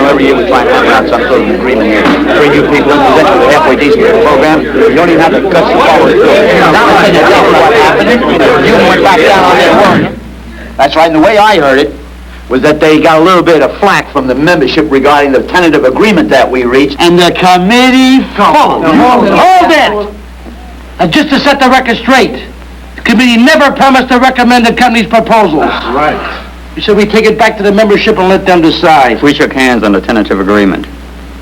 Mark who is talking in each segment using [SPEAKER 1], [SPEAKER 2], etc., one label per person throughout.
[SPEAKER 1] Every year we try and hammer out some sort of agreement here. Bring you people in, present you with a halfway decent program. You don't even have the guts to follow it through. Now I tell you what happened. You went back down on their work. That's right, and the way I heard it was that they got a little bit of flack from the membership regarding the tentative agreement that we reached, and the committee folded.
[SPEAKER 2] Hold it! Just to set the record straight, the committee never promised to recommend the company's proposals.
[SPEAKER 3] Right.
[SPEAKER 2] We said we take it back to the membership and let them decide.
[SPEAKER 1] We shook hands on the tentative agreement.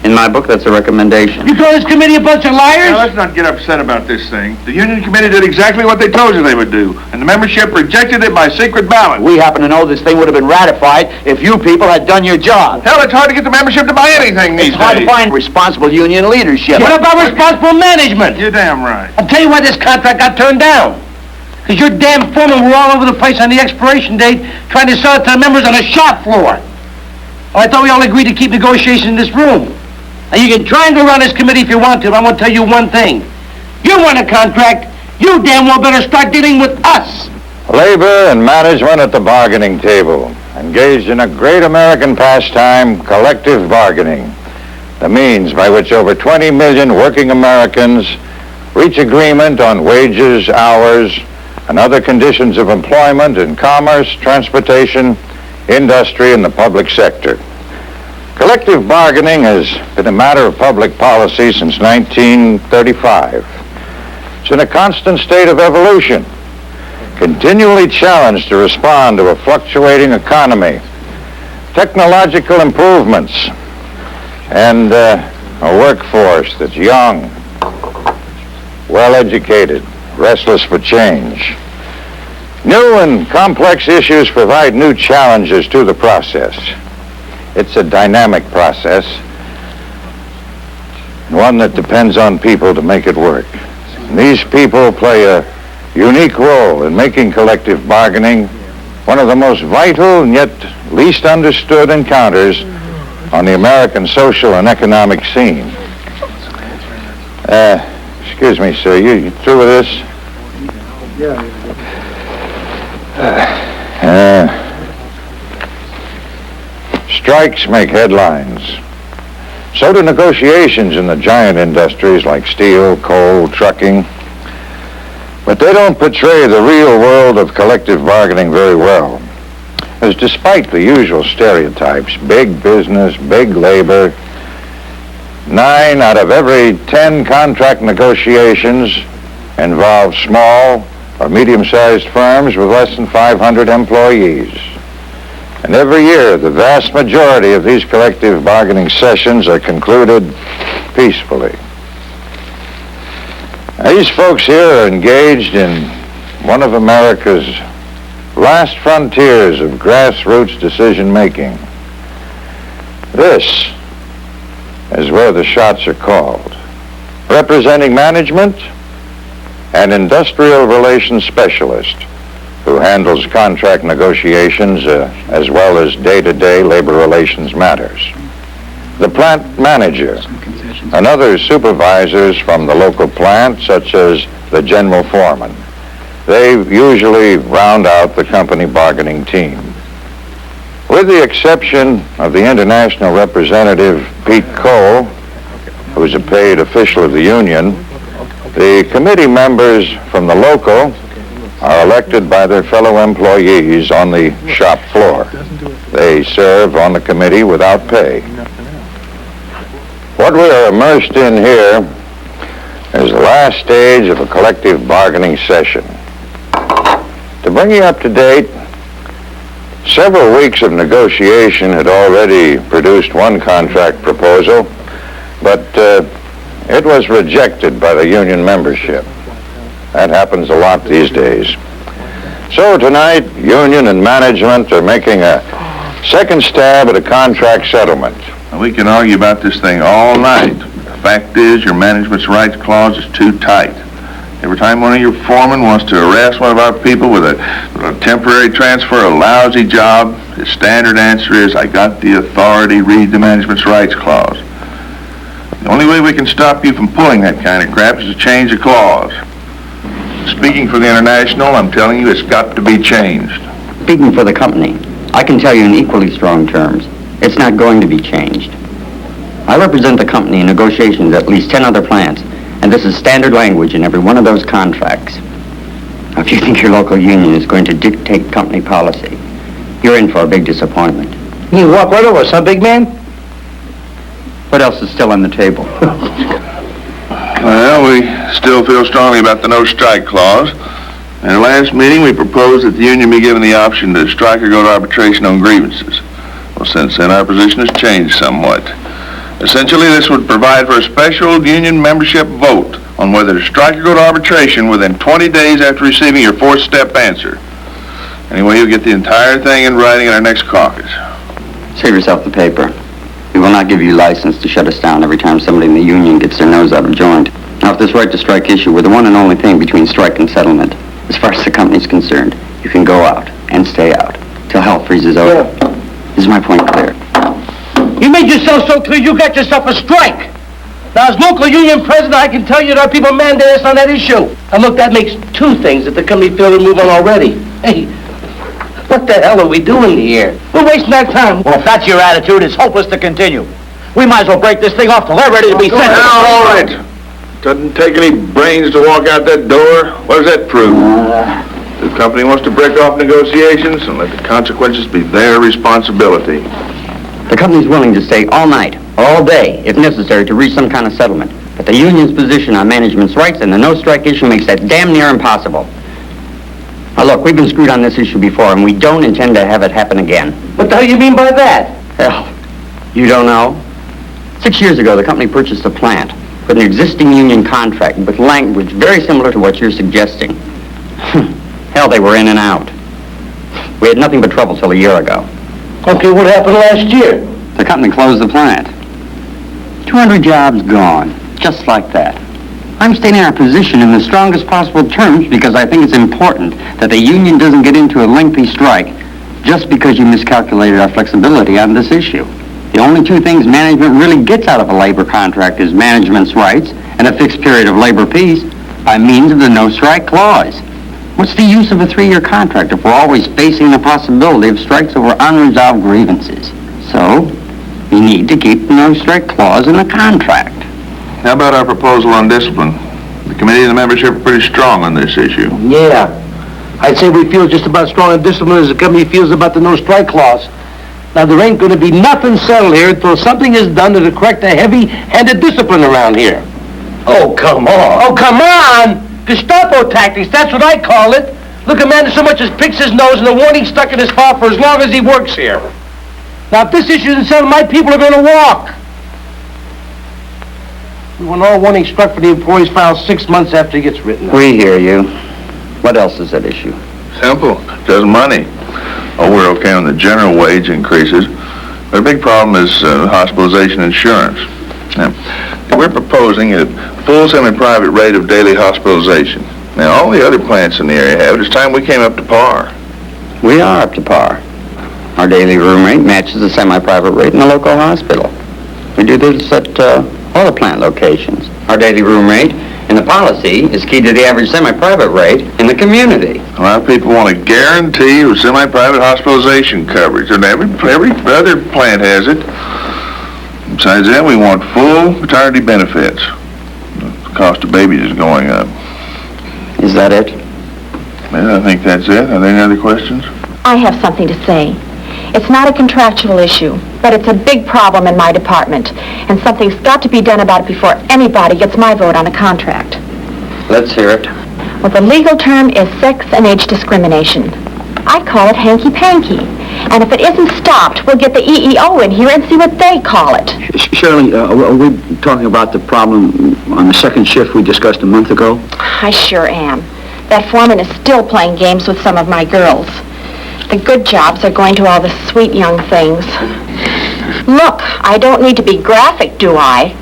[SPEAKER 1] In my book, that's a recommendation.
[SPEAKER 2] You call this committee a bunch of liars?
[SPEAKER 3] Now, let's not get upset about this thing. The union committee did exactly what they told you they would do, and the membership rejected it by secret ballot.
[SPEAKER 1] We happen to know this thing would have been ratified if you people had done your job.
[SPEAKER 3] Hell, it's hard to get the membership to buy anything these
[SPEAKER 1] It's hard
[SPEAKER 3] days.
[SPEAKER 1] to find responsible union leadership.
[SPEAKER 2] What about responsible management?
[SPEAKER 3] You're damn right.
[SPEAKER 2] I'll tell you why this contract got turned down. Because your damn foremen were all over the place on the expiration date trying to sell it to the members on the shop floor. Oh, I thought we all agreed to keep negotiations in this room. Now, you can try and go around this committee if you want to, but I want to tell you one thing. You want a contract, you damn well better start dealing with us.
[SPEAKER 4] Labor and management at the bargaining table, engaged in a great American pastime, collective bargaining, the means by which over 20 million working Americans reach agreement on wages, hours, and other conditions of employment in commerce, transportation, industry, and the public sector. Collective bargaining has been a matter of public policy since 1935. It's in a constant state of evolution, continually challenged to respond to a fluctuating economy, technological improvements, and a workforce that's young, well-educated, restless for change. New and complex issues provide new challenges to the process. It's a dynamic process, one that depends on people to make it work. And these people play a unique role in making collective bargaining one of the most vital and yet least understood encounters on the American social and economic scene. Excuse me, sir, you through with this? Strikes make headlines. So do negotiations in the giant industries like steel, coal, trucking. But they don't portray the real world of collective bargaining very well. As despite the usual stereotypes, big business, big labor, 9 out of every 10 contract negotiations involve small or medium-sized firms with less than 500 employees. And every year, the vast majority of these collective bargaining sessions are concluded peacefully. Now, these folks here are engaged in one of America's last frontiers of grassroots decision-making. This is where the shots are called. Representing management, an industrial relations specialist who handles contract negotiations as well as day-to-day labor relations matters. The plant manager and other supervisors from the local plant, such as the general foreman. They usually round out the company bargaining team. With the exception of the international representative, Pete Cole, who's a paid official of the union, the committee members from the local are elected by their fellow employees on the shop floor. They serve on the committee without pay. What we are immersed in here is the last stage of a collective bargaining session. To bring you up to date, several weeks of negotiation had already produced one contract proposal, but it was rejected by the union membership. That happens a lot these days. So tonight, union and management are making a second stab at a contract settlement.
[SPEAKER 3] We can argue about this thing all night. The fact is, your management's rights clause is too tight. Every time one of your foremen wants to harass one of our people with a temporary transfer, a lousy job, his standard answer is, I got the authority, read the management's rights clause. The only way we can stop you from pulling that kind of crap is to change the clause. Speaking for the International, I'm telling you it's got to be changed.
[SPEAKER 5] Speaking for the company, I can tell you in equally strong terms, it's not going to be changed. I represent the company in negotiations at least 10 other plants, and this is standard language in every one of those contracts. Now, if you think your local union is going to dictate company policy, you're in for a big disappointment.
[SPEAKER 2] You walk right over us, huh, big man?
[SPEAKER 5] What else is still on the table?
[SPEAKER 3] Well, we still feel strongly about the no strike clause. At our last meeting, we proposed that the union be given the option to strike or go to arbitration on grievances. Well, since then, our position has changed somewhat. Essentially, this would provide for a special union membership vote on whether to strike or go to arbitration within 20 days after receiving your fourth step answer. Anyway, you'll get the entire thing in writing at our next caucus.
[SPEAKER 5] Save yourself the paper. We will not give you license to shut us down every time somebody in the union gets their nose out of joint. Now, if this right to strike issue were the one and only thing between strike and settlement, as far as the company's concerned, you can go out and stay out till hell freezes over. Is my point clear?
[SPEAKER 2] You made yourself so clear you got yourself a strike. Now, as local union president, I can tell you that our people mandate us on that issue. And look, that makes two things that the company failed to move on already. Hey, what the hell are we doing here? We're wasting our time.
[SPEAKER 1] Well, if that's your attitude, it's hopeless to continue. We might as well break this thing off till they're ready to be sent.
[SPEAKER 3] Now, all right. Doesn't take any brains to walk out that door. What does that prove? The company wants to break off negotiations and let the consequences be their responsibility.
[SPEAKER 5] The company's willing to stay all night, all day, if necessary, to reach some kind of settlement. But the union's position on management's rights and the no-strike issue makes that damn near impossible. Now, look, we've been screwed on this issue before, and we don't intend to have it happen again.
[SPEAKER 2] What the hell you mean by that?
[SPEAKER 5] Hell, you don't know? 6 years ago, the company purchased a plant with an existing union contract with language very similar to what you're suggesting. Hell, they were in and out. We had nothing but trouble till a year ago.
[SPEAKER 2] Okay, what happened last year?
[SPEAKER 5] The company closed the plant. 200 jobs gone, just like that. I'm stating our position in the strongest possible terms because I think it's important that the union doesn't get into a lengthy strike just because you miscalculated our flexibility on this issue. The only two things management really gets out of a labor contract is management's rights and a fixed period of labor peace by means of the no-strike clause. What's the use of a 3-year contract if we're always facing the possibility of strikes over unresolved grievances? So, we need to keep the no-strike clause in the contract.
[SPEAKER 3] How about our proposal on discipline? The committee and the membership are pretty strong on this issue.
[SPEAKER 2] Yeah. I'd say we feel just about strong and disciplined as the company feels about the no-strike clause. Now, there ain't going to be nothing settled here until something is done to correct the heavy-handed discipline around here.
[SPEAKER 1] Oh, come on.
[SPEAKER 2] Oh, come on! Gestapo tactics, that's what I call it. Look, a man so much as picks his nose and the warning stuck in his file for as long as he works here. Now, if this issue isn't settled, my people are going to walk. We want all warning struck for the employee's file 6 months after he gets written up.
[SPEAKER 5] We hear you. What else is at issue?
[SPEAKER 3] Simple. Just money. Oh, we're okay on the general wage increases. But a big problem is hospitalization insurance. Now, we're proposing a full semi-private rate of daily hospitalization. Now, all the other plants in the area have it. It's time we came up to par.
[SPEAKER 5] We are up to par. Our daily room rate matches the semi-private rate in the local hospital. We do this at all the plant locations. Our daily room rate in the policy is key to the average semi-private rate in the community.
[SPEAKER 3] A lot of people want a guarantee of semi-private hospitalization coverage, and every other plant has it. Besides that, we want full maternity benefits. The cost of babies is going up.
[SPEAKER 5] Is that it?
[SPEAKER 3] Well, I think that's it. Are there any other questions?
[SPEAKER 6] I have something to say. It's not a contractual issue, but it's a big problem in my department, and something's got to be done about it before anybody gets my vote on a contract.
[SPEAKER 5] Let's hear it.
[SPEAKER 6] Well, the legal term is sex and age discrimination. I call it hanky-panky, and if it isn't stopped, we'll get the EEO in here and see what they call it.
[SPEAKER 1] Shirley, are we talking about the problem on the second shift we discussed a month ago?
[SPEAKER 6] I sure am. That foreman is still playing games with some of my girls. The good jobs are going to all the sweet young things. Look, I don't need to be graphic, do I?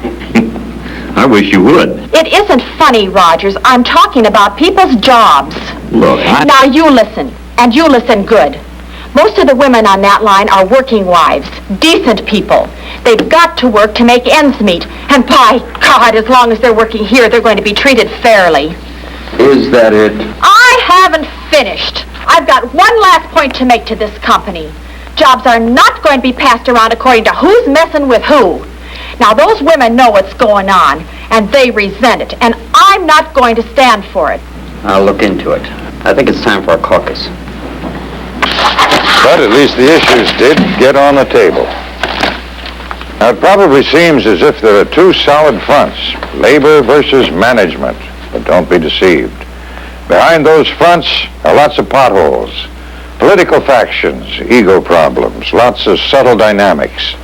[SPEAKER 1] I wish you would.
[SPEAKER 6] It isn't funny, Rogers. I'm talking about people's jobs.
[SPEAKER 1] Look,
[SPEAKER 6] Now you listen, and you listen good. Most of the women on that line are working wives, decent people. They've got to work to make ends meet. And by God, as long as they're working here, they're going to be treated fairly.
[SPEAKER 1] is that it?
[SPEAKER 6] I haven't finished. I've got one last point to make to this company. Jobs are not going to be passed around according to who's messing with who. Now, those women know what's going on, and they resent it, and I'm not going to stand for it.
[SPEAKER 5] I'll look into it. I think it's time for a caucus.
[SPEAKER 4] But at least the issues did get on the table. Now, it probably seems as if there are two solid fronts, labor versus management. But don't be deceived. Behind those fronts are lots of potholes, political factions, ego problems, lots of subtle dynamics.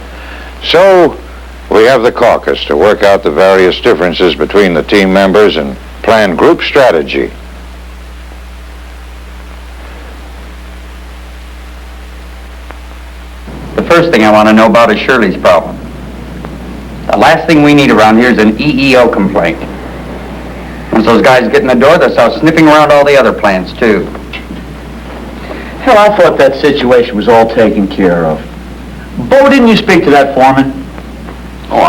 [SPEAKER 4] So, we have the caucus to work out the various differences between the team members and plan group strategy.
[SPEAKER 5] The first thing I want to know about is Shirley's problem. The last thing we need around here is an EEO complaint. Once those guys get in the door, they'll start sniffing around all the other plants, too.
[SPEAKER 1] Hell, I thought that situation was all taken care of. Bo, didn't you speak to that foreman?
[SPEAKER 7] Oh,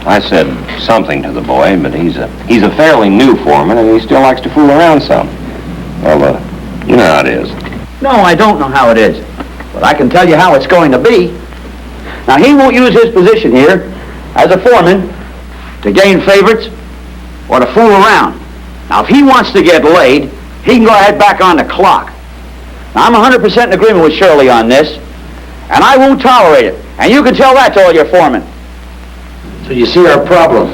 [SPEAKER 7] I said something to the boy, but he's a fairly new foreman, and he still likes to fool around some. Well, you know how it is.
[SPEAKER 1] No, I don't know how it is. But I can tell you how it's going to be. Now, he won't use his position here as a foreman to gain favorites or to fool around. Now, if he wants to get laid, he can go ahead back on the clock. Now, I'm 100% in agreement with Shirley on this, and I won't tolerate it. And you can tell that to all your foremen.
[SPEAKER 2] So you see our problem.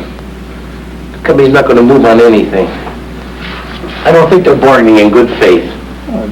[SPEAKER 2] The company's not going to move on anything. I don't think they're bargaining in good faith.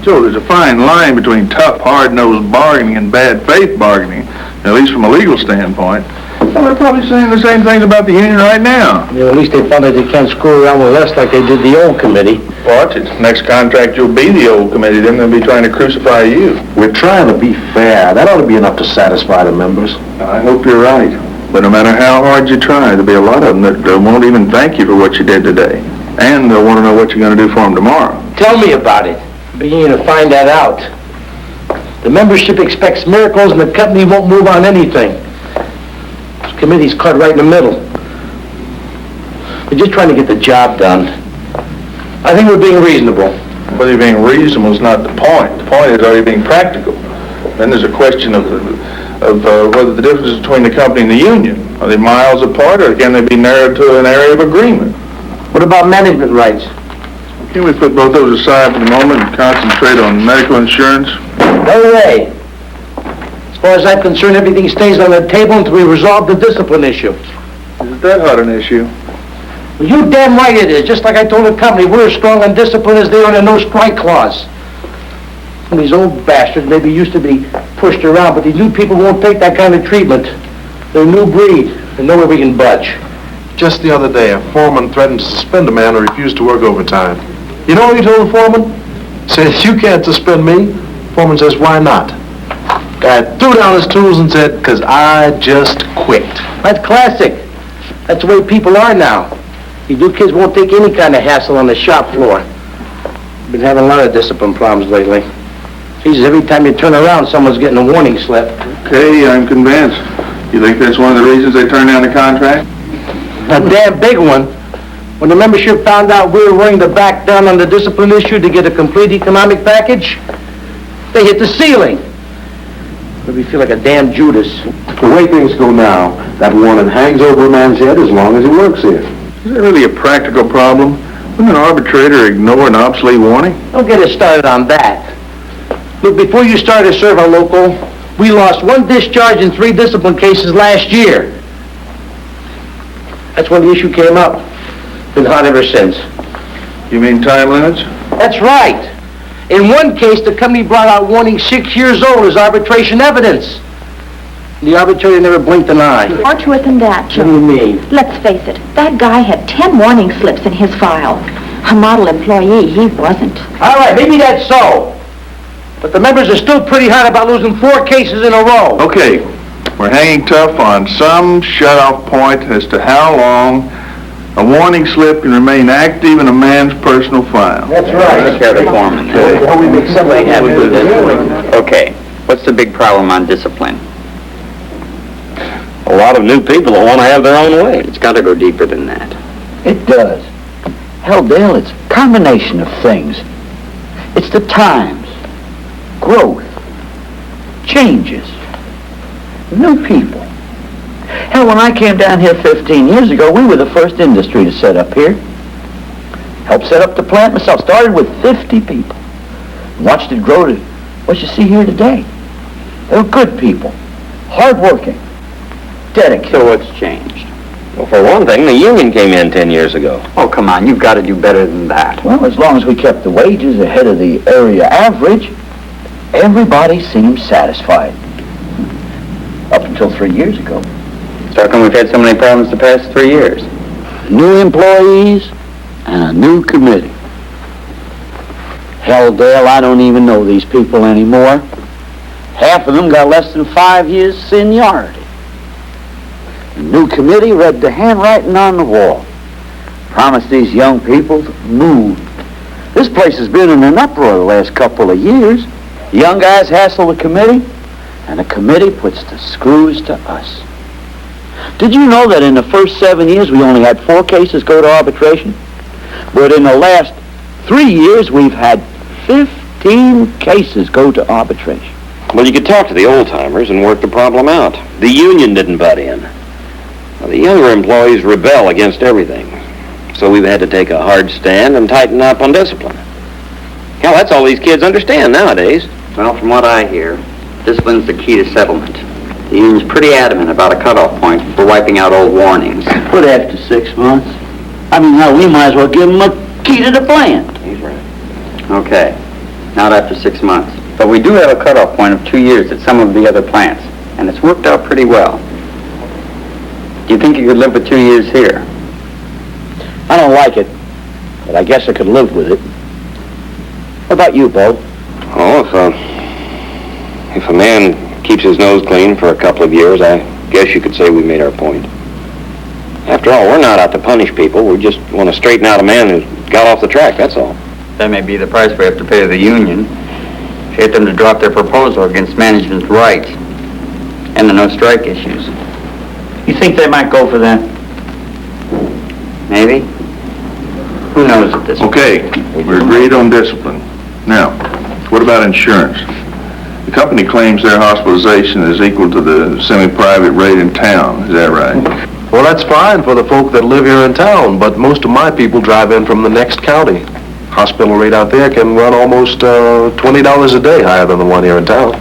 [SPEAKER 3] Joe, there's a fine line between tough, hard-nosed bargaining and bad faith bargaining, at least from a legal standpoint. Well, they're probably saying the same things about the union right now.
[SPEAKER 2] At least they found that they can't screw around with us like they did the old committee.
[SPEAKER 3] Watch it. Next contract, you'll be the old committee. Then they'll be trying to crucify you.
[SPEAKER 2] We're trying to be fair. That ought to be enough to satisfy the members.
[SPEAKER 3] I hope you're right. But no matter how hard you try, there'll be a lot of them that won't even thank you for what you did today. And they'll want to know what you're going to do for them tomorrow.
[SPEAKER 2] Tell me about it. Beginning to find that out. The membership expects miracles and the company won't move on anything. This committee's cut right in the middle. We're just trying to get the job done. I think we're being reasonable.
[SPEAKER 3] Whether you're being reasonable is not the point. The point is, are you being practical? Then there's a question of whether the differences between the company and the union, are they miles apart, or can they be narrowed to an area of agreement?
[SPEAKER 2] What about management rights?
[SPEAKER 3] Can we put both those aside for the moment and concentrate on medical insurance?
[SPEAKER 2] No way. As far as I'm concerned, everything stays on the table until we resolve the discipline issue.
[SPEAKER 3] Is that hard an issue?
[SPEAKER 2] Well, you damn right it is. Just like I told the company, we're as strong on discipline as they are on a no-strike clause. And these old bastards maybe used to be pushed around, but these new people won't take that kind of treatment. They're a new breed. There's nowhere we can budge.
[SPEAKER 8] Just the other day, a foreman threatened to suspend a man who refused to work overtime. You know what he told the foreman? Says, you can't suspend me. Foreman says, why not? Guy threw down his tools and said, because I just quit.
[SPEAKER 2] That's classic. That's the way people are now. These new kids won't take any kind of hassle on the shop floor. Been having a lot of discipline problems lately. Jesus, every time you turn around, someone's getting a warning slip.
[SPEAKER 3] Okay, I'm convinced. You think that's one of the reasons they turned down the contract?
[SPEAKER 2] A damn big one. When the membership found out we were willing to back down on the discipline issue to get a complete economic package, they hit the ceiling. Made me feel like a damn Judas.
[SPEAKER 8] The way things go now, that warning hangs over a man's head as long as he works here.
[SPEAKER 3] Is that really a practical problem? Wouldn't an arbitrator ignore an obsolete warning?
[SPEAKER 2] Don't get us started on that. Look, before you started to serve our local, we lost 1 discharge in 3 discipline cases last year. That's when the issue came up. Been hot ever since.
[SPEAKER 3] You mean time limits?
[SPEAKER 2] That's right. In one case, the company brought out warning 6 years old as arbitration evidence. The arbitrator never blinked an eye.
[SPEAKER 6] More to it than that,
[SPEAKER 2] What
[SPEAKER 6] Joe.
[SPEAKER 2] do you mean?
[SPEAKER 6] Let's face it, that guy had 10 warning slips in his file. A model employee, he wasn't.
[SPEAKER 2] All right, maybe that's so. But the members are still pretty hot about losing 4 cases in a row.
[SPEAKER 3] Okay, We're hanging tough on some shut-off point as to how long a warning slip can remain active in a man's personal file.
[SPEAKER 5] That's right. Take care of the foreman. Okay, what's the big problem on discipline?
[SPEAKER 7] A lot of new people that want to have their own way.
[SPEAKER 5] It's got to go deeper than that.
[SPEAKER 9] It does. Hell, Dale, it's a combination of things. It's the times, growth, changes, new people. Hell, when I came down here 15 years ago, we were the first industry to set up here. Helped set up the plant myself. Started with 50 people. Watched it grow to what you see here today. They were good people, hard-working, dedicated.
[SPEAKER 5] So what's changed?
[SPEAKER 7] Well, for one thing, the union came in 10 years ago.
[SPEAKER 5] Oh, come on, you've got to do better than that.
[SPEAKER 9] Well, as long as we kept the wages ahead of the area average, everybody seemed satisfied. Up until 3 years ago.
[SPEAKER 5] So how come we've had so many problems the past 3 years?
[SPEAKER 9] New employees and a new committee. Hell, Dale, I don't even know these people anymore. Half of them got less than 5 years seniority. The new committee read the handwriting on the wall. Promised these young people to move. This place has been in an uproar the last couple of years. The young guys hassle the committee, and the committee puts the screws to us. Did you know that in the first 7 years we only had 4 cases go to arbitration? But in the last 3 years we've had 15 cases go to arbitration.
[SPEAKER 7] Well, you could talk to the old-timers and work the problem out. The union didn't butt in. Well, the younger employees rebel against everything. So we've had to take a hard stand and tighten up on discipline. Hell, that's all these kids understand nowadays.
[SPEAKER 5] Well, from what I hear, discipline's the key to settlement. The union's pretty adamant about a cutoff point for wiping out old warnings.
[SPEAKER 9] But after 6 months, I mean, hell, we might as well give them a key to the plant.
[SPEAKER 7] He's right.
[SPEAKER 5] Okay, not after 6 months. But we do have a cutoff point of 2 years at some of the other plants, and it's worked out pretty well. Do you think you could live with 2 years here?
[SPEAKER 9] I don't like it, but I guess I could live with it. What about you, Bo?
[SPEAKER 7] Oh, if a man keeps his nose clean for a couple of years, I guess you could say we made our point. After all, we're not out to punish people. We just want to straighten out a man who's got off the track, that's all.
[SPEAKER 5] That may be the price we have to pay to the union. Get them to drop their proposal against management's rights and the no-strike issues.
[SPEAKER 9] You think they might go for that?
[SPEAKER 5] Maybe. Who knows at this point?
[SPEAKER 3] Okay, we're agreed on discipline. Now, what about insurance? The company claims their hospitalization is equal to the semi-private rate in town. Is that right?
[SPEAKER 8] Well, that's fine for the folk that live here in town, but most of my people drive in from the next county. Hospital rate out there can run almost $20 a day higher than the one here in town.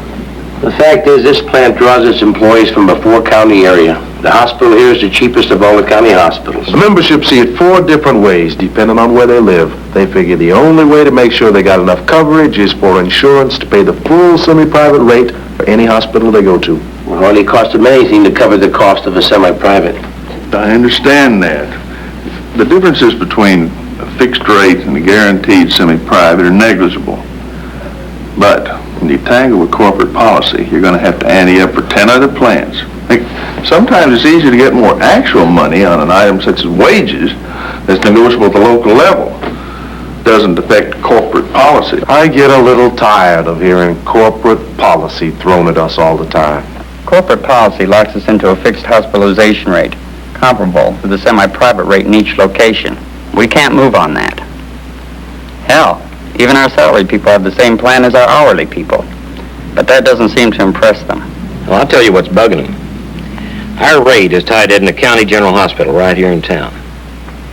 [SPEAKER 1] The fact is, this plant draws its employees from a 4-county area. The hospital here is the cheapest of all the county hospitals.
[SPEAKER 8] The membership see it 4 different ways, depending on where they live. They figure the only way to make sure they got enough coverage is for insurance to pay the full semi-private rate for any hospital they go to.
[SPEAKER 1] Well, it only cost them anything to cover the cost of a semi-private.
[SPEAKER 3] I understand that. The differences between a fixed rate and a guaranteed semi-private are negligible. But when you tangle with corporate policy, you're going to have to ante up for 10 other plants. Sometimes it's easier to get more actual money on an item such as wages that's negotiable at the local level. Doesn't affect corporate policy.
[SPEAKER 8] I get a little tired of hearing corporate policy thrown at us all the time.
[SPEAKER 5] Corporate policy locks us into a fixed hospitalization rate, comparable to the semi-private rate in each location. We can't move on that. Hell, even our salaried people have the same plan as our hourly people. But that doesn't seem to impress them.
[SPEAKER 7] Well, I'll tell you what's bugging them. Our rate is tied in the county general hospital right here in town.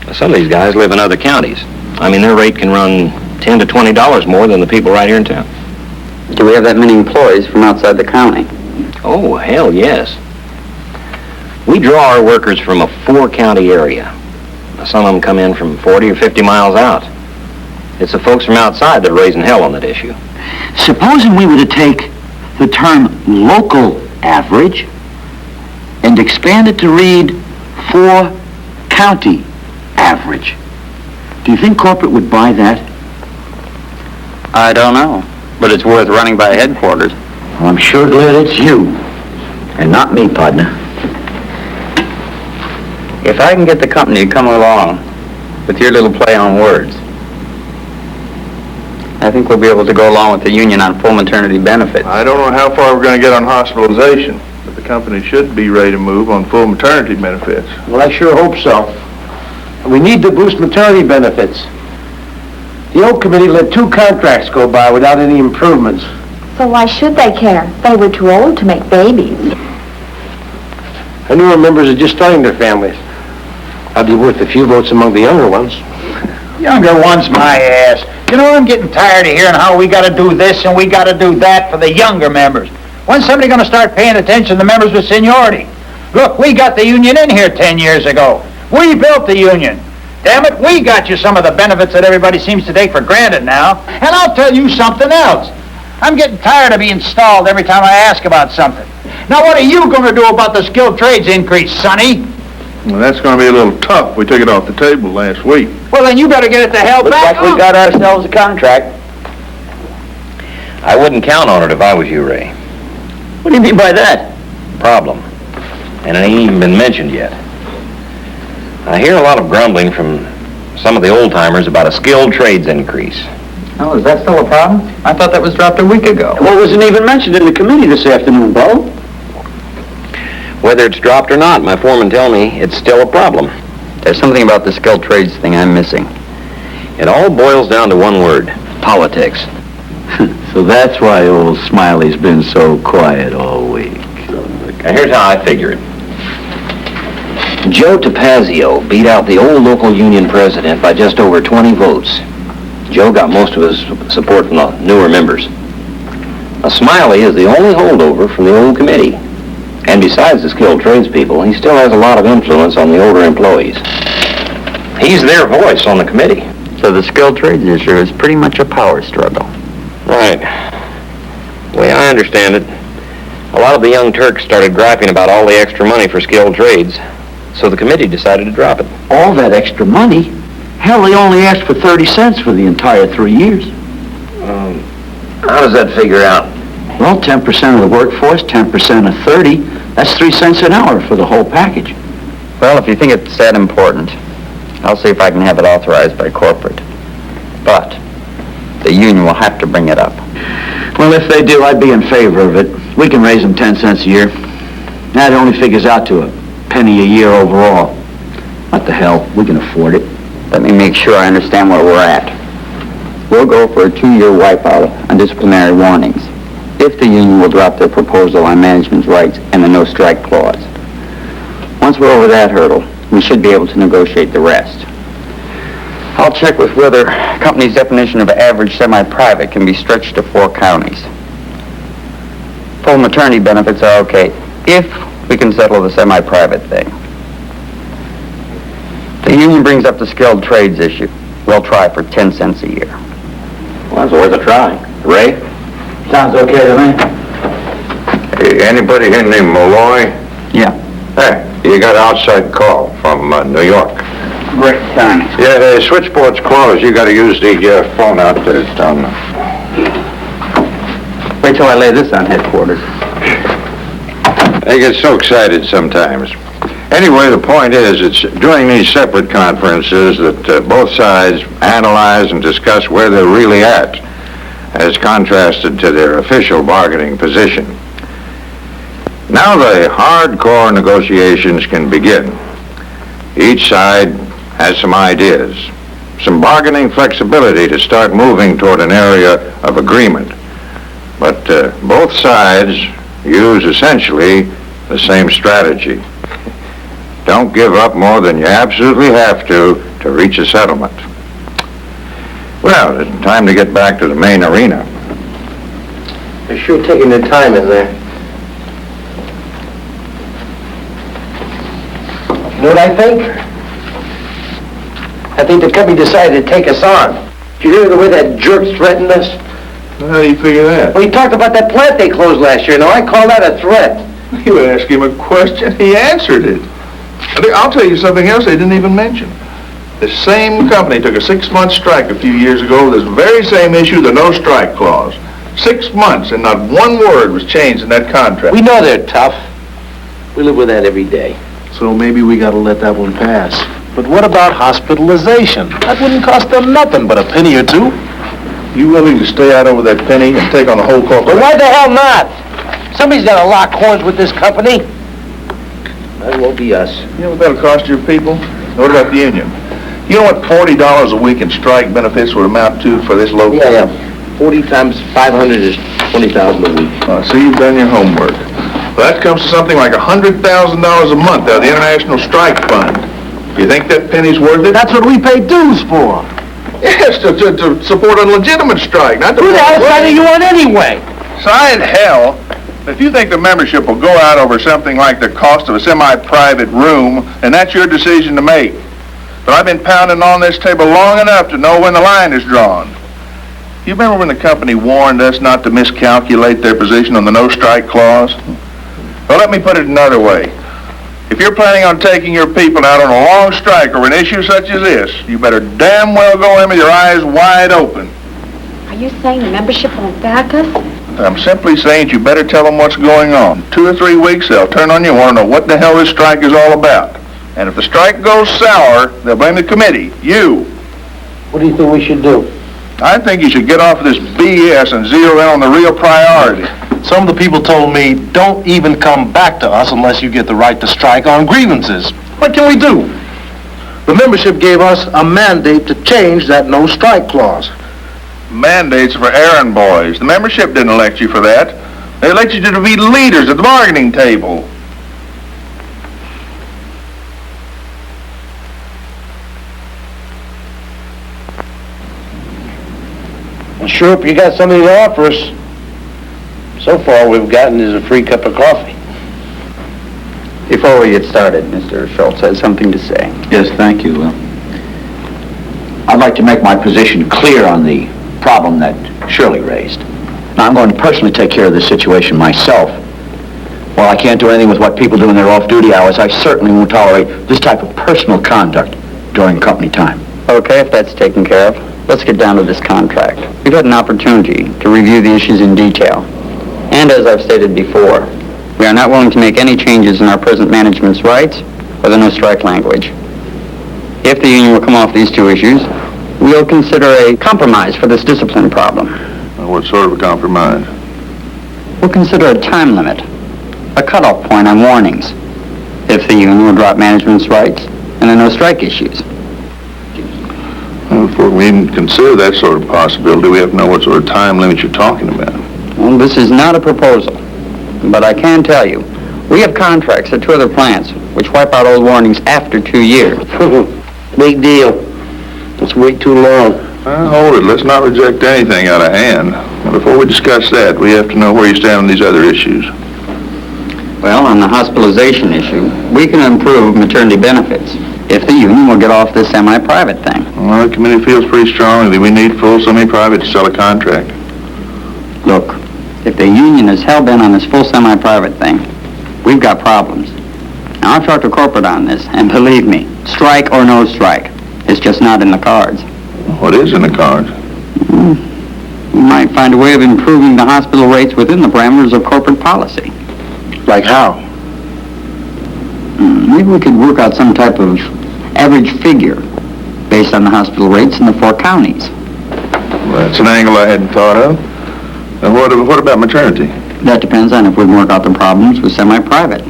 [SPEAKER 7] Now, some of these guys live in other counties. I mean, their rate can run $10 to $20 more than the people right here in town.
[SPEAKER 5] Do we have that many employees from outside the county?
[SPEAKER 7] Oh, hell yes. We draw our workers from a 4-county area. Now, some of them come in from 40 or 50 miles out. It's the folks from outside that are raising hell on that issue.
[SPEAKER 9] Supposing we were to take the term local average and expand it to read 4-county average. Do you think corporate would buy that?
[SPEAKER 5] I don't know, but it's worth running by headquarters.
[SPEAKER 9] Well, I'm sure glad it's you.
[SPEAKER 5] And not me, partner. If I can get the company to come along with your little play on words, I think we'll be able to go along with the union on full maternity benefits.
[SPEAKER 3] I don't know how far we're going to get on hospitalization, but the company should be ready to move on full maternity benefits.
[SPEAKER 2] Well, I sure hope so. We need to boost maternity benefits. The old committee let 2 contracts go by without any improvements.
[SPEAKER 6] So why should they care? They were too old to make babies.
[SPEAKER 2] The newer members are just starting their families. I'll be worth a few votes among the younger ones.
[SPEAKER 9] Younger ones, my ass. You know, I'm getting tired of hearing how we gotta do this and we gotta do that for the younger members. When's somebody gonna start paying attention to members with seniority? Look, we got the union in here 10 years ago. We built the union. Damn it, we got you some of the benefits that everybody seems to take for granted now. And I'll tell you something else. I'm getting tired of being stalled every time I ask about something. Now, what are you gonna do about the skilled trades increase, Sonny?
[SPEAKER 3] Well, that's going to be a little tough. We took it off the table last week.
[SPEAKER 9] Well, then you better get it the hell back.
[SPEAKER 5] Looks like we got ourselves a contract.
[SPEAKER 7] I wouldn't count on it if I was you, Ray.
[SPEAKER 5] What do you mean by that?
[SPEAKER 7] Problem. And it ain't even been mentioned yet. I hear a lot of grumbling from some of the old-timers about a skilled trades increase.
[SPEAKER 5] Oh, is that still a problem? I thought that was dropped a week ago.
[SPEAKER 9] Well, it wasn't even mentioned in the committee this afternoon, Bo.
[SPEAKER 7] Whether it's dropped or not, my foreman tell me it's still a problem.
[SPEAKER 5] There's something about the skilled trades thing I'm missing.
[SPEAKER 7] It all boils down to one word: politics.
[SPEAKER 9] So that's why old Smiley's been so quiet all week.
[SPEAKER 7] Now, here's how I figure it.
[SPEAKER 10] Joe Tapazio beat out the old local union president by just over 20 votes. Joe got most of his support from the newer members. Now, Smiley is the only holdover from the old committee. And besides the skilled tradespeople, he still has a lot of influence on the older employees. He's their voice on the committee.
[SPEAKER 5] So the skilled trades issue is pretty much a power struggle.
[SPEAKER 7] Right. The way I understand it, a lot of the young Turks started griping about all the extra money for skilled trades, so the committee decided to drop it.
[SPEAKER 9] All that extra money? Hell, they only asked for 30 cents for the entire 3 years.
[SPEAKER 10] How does that figure out?
[SPEAKER 9] Well, 10% of the workforce, 10% of 30, that's 3 cents an hour for the whole package.
[SPEAKER 5] Well, if you think it's that important, I'll see if I can have it authorized by corporate. But the union will have to bring it up.
[SPEAKER 9] Well, if they do, I'd be in favor of it. We can raise them 10 cents a year. That only figures out to a penny a year overall. What the hell, we can afford it.
[SPEAKER 5] Let me make sure I understand where we're at. We'll go for a 2-year wipeout on disciplinary warnings, if the union will drop their proposal on management's rights and the no strike clause. Once we're over that hurdle, we should be able to negotiate the rest. I'll check with whether company's definition of average semi-private can be stretched to 4 counties. Full maternity benefits are okay if we can settle the semi-private thing. The union brings up the skilled trades issue. We'll try for 10 cents a year.
[SPEAKER 10] Well, that's worth a try. Ray?
[SPEAKER 9] Sounds okay to me.
[SPEAKER 4] Hey, anybody here named Malloy?
[SPEAKER 5] Yeah.
[SPEAKER 4] Hey, you got an outside call from New York.
[SPEAKER 5] Great timing.
[SPEAKER 4] Yeah, the switchboard's closed. You got to use the phone out there down there.
[SPEAKER 5] Wait till I lay this on headquarters.
[SPEAKER 4] They get so excited sometimes. Anyway, the point is, it's during these separate conferences that both sides analyze and discuss where they're really at, as contrasted to their official bargaining position. Now the hardcore negotiations can begin. Each side has some ideas, some bargaining flexibility to start moving toward an area of agreement. But both sides use essentially the same strategy. Don't give up more than you absolutely have to reach a settlement. Well, it's time to get back to the main arena.
[SPEAKER 2] They're sure taking their time in there. You know what I think? I think the company decided to take us on. Did you hear the way that jerk threatened us?
[SPEAKER 3] How do you figure that?
[SPEAKER 2] Well, he talked about that plant they closed last year. Now, I call that a threat.
[SPEAKER 3] You asked him a question, he answered it. I'll tell you something else they didn't even mention. The same company took a 6-month strike a few years ago, this very same issue, the no strike clause. 6 months and not one word was changed in that contract.
[SPEAKER 2] We know they're tough. We live with that every day.
[SPEAKER 8] So maybe we gotta let that one pass. But what about hospitalization? That wouldn't cost them nothing but a penny or two.
[SPEAKER 3] You willing to stay out over that penny and take on the whole
[SPEAKER 2] But
[SPEAKER 3] corporation?
[SPEAKER 2] why the hell not? Somebody's got to lock horns with this company. That won't be us.
[SPEAKER 3] You know what that'll cost your people? What about the union? You know what $40 a week in strike benefits would amount to for this local?
[SPEAKER 2] Yeah. 40 times 500 is 20,000 a week.
[SPEAKER 3] So you've done your homework. Well, that comes to something like $100,000 a month out of the International Strike Fund. You think that penny's worth it?
[SPEAKER 8] That's what we pay dues for.
[SPEAKER 3] Yes, to support a legitimate strike, not to...
[SPEAKER 2] Who the hell side are you on anyway?
[SPEAKER 3] Side hell. If you think the membership will go out over something like the cost of a semi-private room, then that's your decision to make. But I've been pounding on this table long enough to know when the line is drawn. You remember when the company warned us not to miscalculate their position on the no-strike clause? Well, let me put it another way. If you're planning on taking your people out on a long strike over an issue such as this, you better damn well go in with your eyes wide open.
[SPEAKER 6] Are you saying the membership won't back us?
[SPEAKER 3] I'm simply saying you better tell them what's going on. 2 or 3 weeks, they'll turn on you and want to know what the hell this strike is all about. And if the strike goes sour, they'll blame the committee, you.
[SPEAKER 2] What do you think we should do?
[SPEAKER 3] I think you should get off of this BS and zero in on the real priority.
[SPEAKER 8] Some of the people told me, don't even come back to us unless you get the right to strike on grievances. What can we do? The membership gave us a mandate to change that no-strike clause.
[SPEAKER 3] Mandates for errand boys. The membership didn't elect you for that. They elected you to be leaders at the bargaining table.
[SPEAKER 2] Well, sure, if you got something to offer us. So far, we've gotten is a free cup of coffee.
[SPEAKER 5] Before we get started, Mr. Schultz has something to say.
[SPEAKER 1] Yes, thank you. I'd like to make my position clear on the problem that Shirley raised. Now, I'm going to personally take care of this situation myself. While I can't do anything with what people do in their off-duty hours, I certainly won't tolerate this type of personal conduct during company time.
[SPEAKER 5] Okay, if that's taken care of, let's get down to this contract. We've had an opportunity to review the issues in detail. And as I've stated before, we are not willing to make any changes in our present management's rights or the no-strike language. If the union will come off these two issues, we'll consider a compromise for this discipline problem.
[SPEAKER 3] What sort of a compromise?
[SPEAKER 5] We'll consider a time limit, a cutoff point on warnings, if the union will drop management's rights and the no-strike issues.
[SPEAKER 3] Well, before we even consider that sort of possibility, we have to know what sort of time limit you're talking about.
[SPEAKER 5] Well, this is not a proposal, but I can tell you, we have contracts at 2 other plants which wipe out old warnings after 2 years.
[SPEAKER 2] Big deal. It's way too long.
[SPEAKER 3] Hold it. Let's not reject anything out of hand. Now, before we discuss that, we have to know where you stand on these other issues.
[SPEAKER 5] Well, on the hospitalization issue, we can improve maternity benefits if the union will get off this semi-private thing.
[SPEAKER 3] Well, the committee feels pretty strongly that we need full semi-private to sell a contract.
[SPEAKER 5] Look, if the union is hell-bent on this full semi-private thing, we've got problems. Now, I've talked to corporate on this, and believe me, strike or no strike, it's just not in the cards.
[SPEAKER 3] What is in the cards?
[SPEAKER 5] We might find a way of improving the hospital rates within the parameters of corporate policy.
[SPEAKER 8] Like how?
[SPEAKER 5] Maybe we could work out some type of average figure based on the hospital rates in the 4 counties.
[SPEAKER 3] Well, that's an angle I hadn't thought of. And what about maternity?
[SPEAKER 5] That depends on if we can work out the problems with semi-private.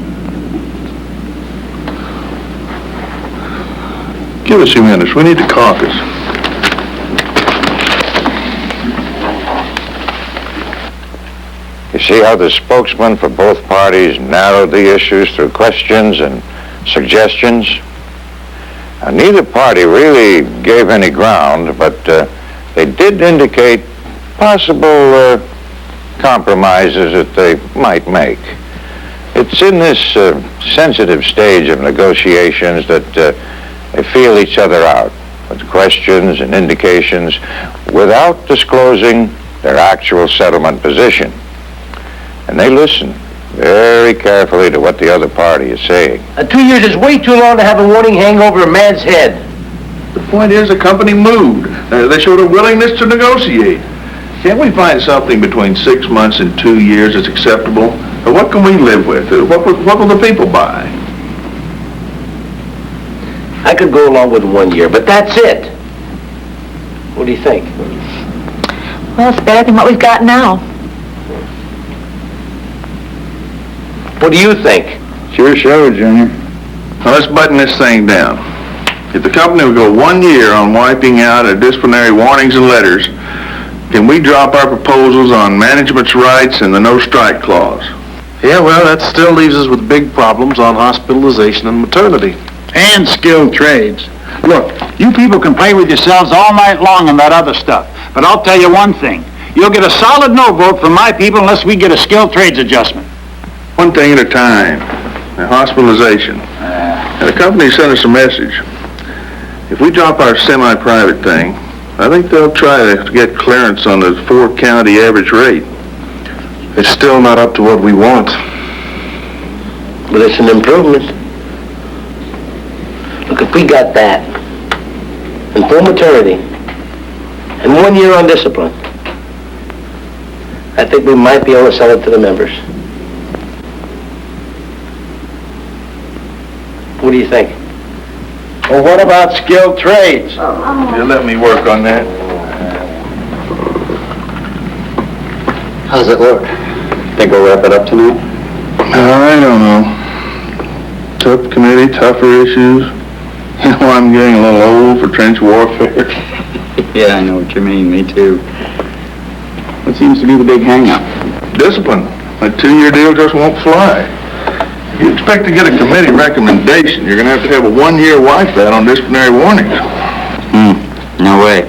[SPEAKER 3] Give us a few minutes. We need to caucus.
[SPEAKER 4] You see how the spokesman for both parties narrowed the issues through questions and suggestions? Now, neither party really gave any ground, but they did indicate possible compromises that they might make. It's in this sensitive stage of negotiations that they feel each other out with questions and indications without disclosing their actual settlement position. And they listen very carefully to what the other party is saying.
[SPEAKER 2] 2 years is way too long to have a warning hang over a man's head.
[SPEAKER 3] The point is the company moved. They showed a willingness to negotiate. Can't we find something between 6 months and 2 years that's acceptable? But what can we live with? What will the people buy?
[SPEAKER 2] I could go along with 1 year, but that's it. What do you think?
[SPEAKER 6] Well, it's better than what we've got now.
[SPEAKER 2] What do you think?
[SPEAKER 4] Sure show, Junior.
[SPEAKER 3] Now, let's button this thing down. If the company will go 1 year on wiping out our disciplinary warnings and letters, can we drop our proposals on management's rights and the no strike clause?
[SPEAKER 8] Yeah, well, that still leaves us with big problems on hospitalization and maternity.
[SPEAKER 9] And skilled trades. Look, you people can play with yourselves all night long on that other stuff. But I'll tell you one thing. You'll get a solid no vote from my people unless we get a skilled trades adjustment.
[SPEAKER 3] One thing at a time. The hospitalization. And the company sent us a message. If we drop our semi-private thing, I think they'll try to get clearance on the 4-county average rate.
[SPEAKER 8] It's still not up to what we want.
[SPEAKER 2] But it's an improvement. Look, if we got that, and full maternity, and 1 year on discipline, I think we might be able to sell it to the members. What do you think?
[SPEAKER 9] Well, what about skilled trades?
[SPEAKER 3] You let me work on that.
[SPEAKER 5] How's it look? Think we'll wrap it up tonight?
[SPEAKER 3] I don't know. Tough committee, tougher issues. You know, I'm getting a little old for trench warfare.
[SPEAKER 5] Yeah, I know what you mean. Me too. What seems to be the big hang-up?
[SPEAKER 3] Discipline. A 2-year deal just won't fly. If you expect to get a committee recommendation, you're going to have a 1-year wipeout on disciplinary warnings.
[SPEAKER 5] No way.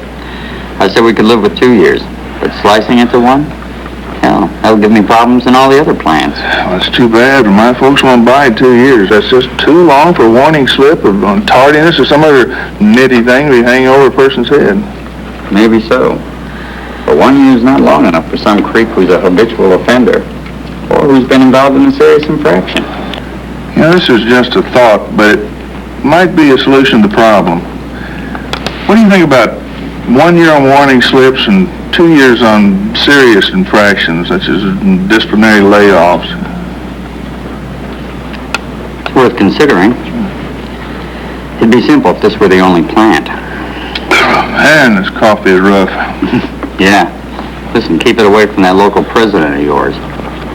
[SPEAKER 5] I said we could live with 2 years, but slicing it to 1? Hell, that'll give me problems in all the other plans.
[SPEAKER 3] Well, it's too bad, but my folks won't buy 2 years. That's just too long for a warning slip of on tardiness or some other nitty thing we hang over a person's head.
[SPEAKER 5] Maybe so. But 1 year's not long enough for some creep who's a habitual offender, or who's been involved in a serious infraction.
[SPEAKER 3] You know, this is just a thought, but it might be a solution to the problem. What do you think about 1 year on warning slips and 2 years on serious infractions, such as disciplinary layoffs?
[SPEAKER 5] It's worth considering. It'd be simple if this were the only plant.
[SPEAKER 3] Man, this coffee is rough.
[SPEAKER 5] Yeah. Listen, keep it away from that local president of yours.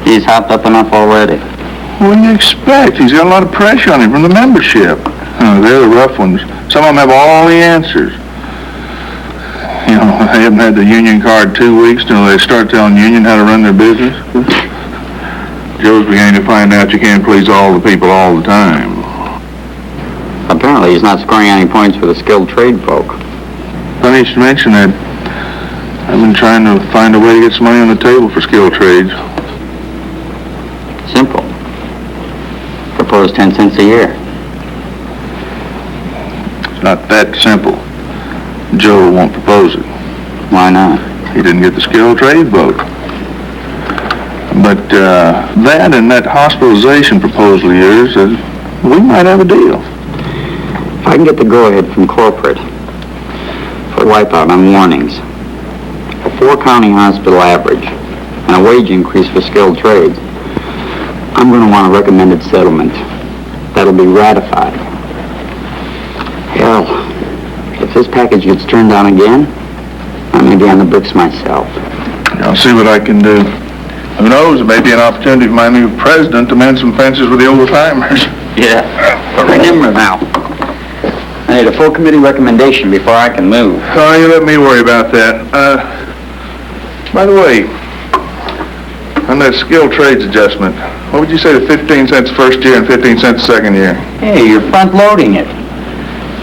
[SPEAKER 5] He's hopped up enough already.
[SPEAKER 3] What do you expect? He's got a lot of pressure on him from the membership. They're the rough ones. Some of them have all the answers. You know, they haven't had the union card 2 weeks till they start telling the union how to run their business. Joe's beginning to find out you can't please all the people all the time.
[SPEAKER 5] Apparently he's not scoring any points for the skilled trade folk.
[SPEAKER 3] Funny you should mention that. I've been trying to find a way to get some money on the table for skilled trades.
[SPEAKER 5] Simple. Propose 10 cents a year.
[SPEAKER 3] It's not that simple. Joe won't propose it.
[SPEAKER 5] Why not?
[SPEAKER 3] He didn't get the skilled trade vote. But that and that hospitalization proposal of yours, we might have a deal.
[SPEAKER 5] If I can get the go-ahead from corporate for wipeout on warnings, a 4-county hospital average, and a wage increase for skilled trades, I'm going to want a recommended settlement. That'll be ratified. Hell, if this package gets turned down again, I may be on the bricks myself.
[SPEAKER 3] I'll see what I can do. Who knows, it may be an opportunity for my new president to mend some fences with the old-timers.
[SPEAKER 5] Yeah, but remember now, I need a full committee recommendation before I can move.
[SPEAKER 3] Oh, you let me worry about that. By the way, on that skilled trades adjustment, what would you say to 15 cents first year and 15 cents second year?
[SPEAKER 5] Hey, you're front-loading it.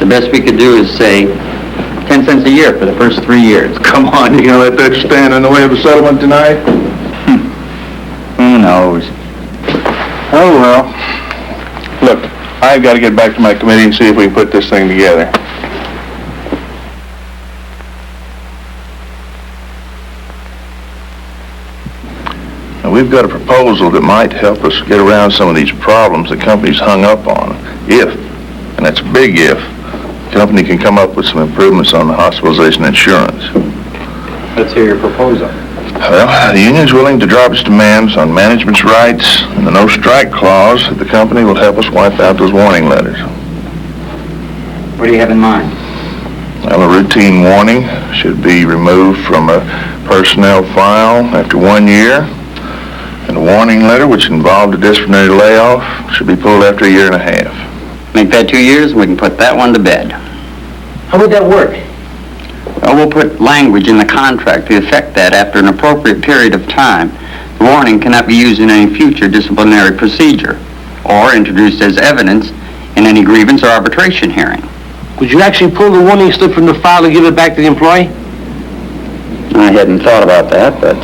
[SPEAKER 5] The best we could do is say 10 cents a year for the first 3 years.
[SPEAKER 3] Come on, you gonna let that stand in the way of a settlement tonight?
[SPEAKER 5] Who knows?
[SPEAKER 3] Oh, well. Look, I've got to get back to my committee and see if we can put this thing together. Now, we've got a proposal that might help us get around some of these problems the company's hung up on. If, and that's a big if, the company can come up with some improvements on the hospitalization insurance.
[SPEAKER 5] Let's hear your proposal.
[SPEAKER 3] Well, the union's willing to drop its demands on management's rights, and the no-strike clause of the company will help us wipe out those warning letters.
[SPEAKER 5] What do you have in mind?
[SPEAKER 3] Well, a routine warning should be removed from a personnel file after 1 year, and a warning letter which involved a disciplinary layoff should be pulled after a year and a half.
[SPEAKER 5] Make that 2 years, and we can put that one to bed.
[SPEAKER 2] How would that work?
[SPEAKER 5] Well, we'll put language in the contract to effect that after an appropriate period of time, the warning cannot be used in any future disciplinary procedure or introduced as evidence in any grievance or arbitration hearing.
[SPEAKER 2] Would you actually pull the warning slip from the file and give it back to the employee?
[SPEAKER 5] I hadn't thought about that, but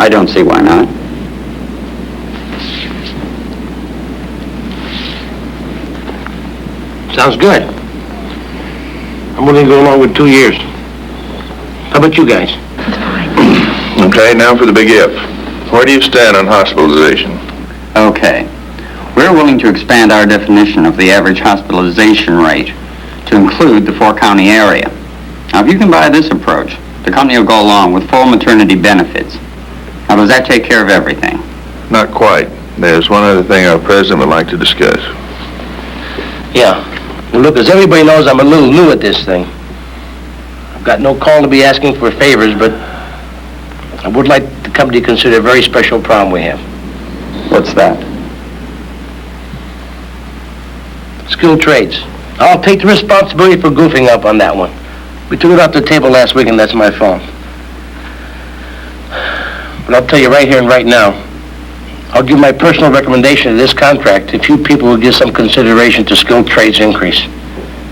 [SPEAKER 5] I don't see why not.
[SPEAKER 2] Sounds good. I'm willing to go along with 2 years. How about you guys?
[SPEAKER 3] Okay, now for the big if. Where do you stand on hospitalization?
[SPEAKER 5] Okay. We're willing to expand our definition of the average hospitalization rate to include the four-county area. Now, if you can buy this approach, the company will go along with full maternity benefits. Now, does that take care of everything?
[SPEAKER 3] Not quite. There's one other thing our president would like to discuss.
[SPEAKER 2] Yeah. Well, look, as everybody knows, I'm a little new at this thing. I've got no call to be asking for favors, but I would like the company to consider a very special problem we have.
[SPEAKER 5] What's that?
[SPEAKER 2] Skilled trades. I'll take the responsibility for goofing up on that one. We took it off the table last week, and that's my fault. But I'll tell you right here and right now, I'll give my personal recommendation to this contract if you people will give some consideration to skilled trades increase.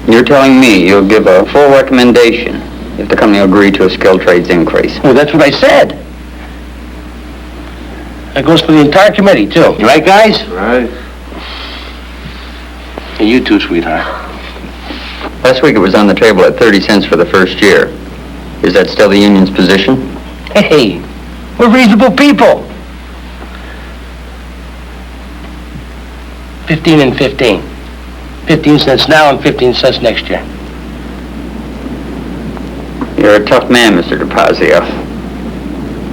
[SPEAKER 5] You're telling me you'll give a full recommendation if the company will agree to a skilled trades increase?
[SPEAKER 2] Well, that's what I said. That goes for the entire committee, too. You right, guys?
[SPEAKER 8] Right.
[SPEAKER 2] And you too, sweetheart.
[SPEAKER 5] Last week it was on the table at 30 cents for the first year. Is that still the union's position?
[SPEAKER 2] Hey, we're reasonable people. 15 and 15. 15 cents now and 15 cents next year.
[SPEAKER 5] You're a tough man, Mr. DePazio.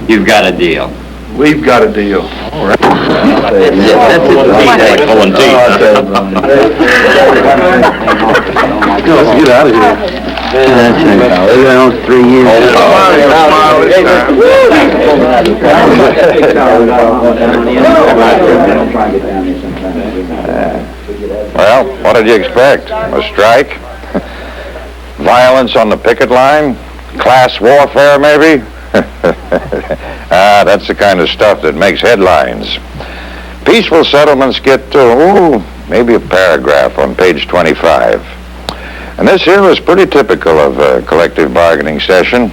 [SPEAKER 5] You've got a deal.
[SPEAKER 8] We've got a deal. All right.
[SPEAKER 5] That's it.
[SPEAKER 10] Pulling teeth.
[SPEAKER 8] Let's get out of here.
[SPEAKER 5] That's it. We've been on 3 years.
[SPEAKER 4] Well, what did you expect? A strike? Violence on the picket line? Class warfare, maybe? That's the kind of stuff that makes headlines. Peaceful settlements get, maybe a paragraph on page 25. And this here was pretty typical of a collective bargaining session.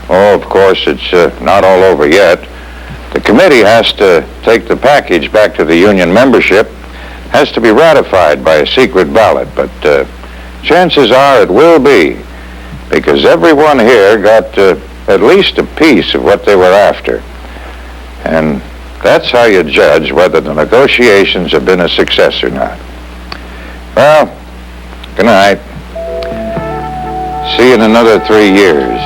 [SPEAKER 4] Oh, of course, it's not all over yet. The committee has to take the package back to the union membership, has to be ratified by a secret ballot, but chances are it will be, because everyone here got at least a piece of what they were after. And that's how you judge whether the negotiations have been a success or not. Well, good night. See you in another 3 years.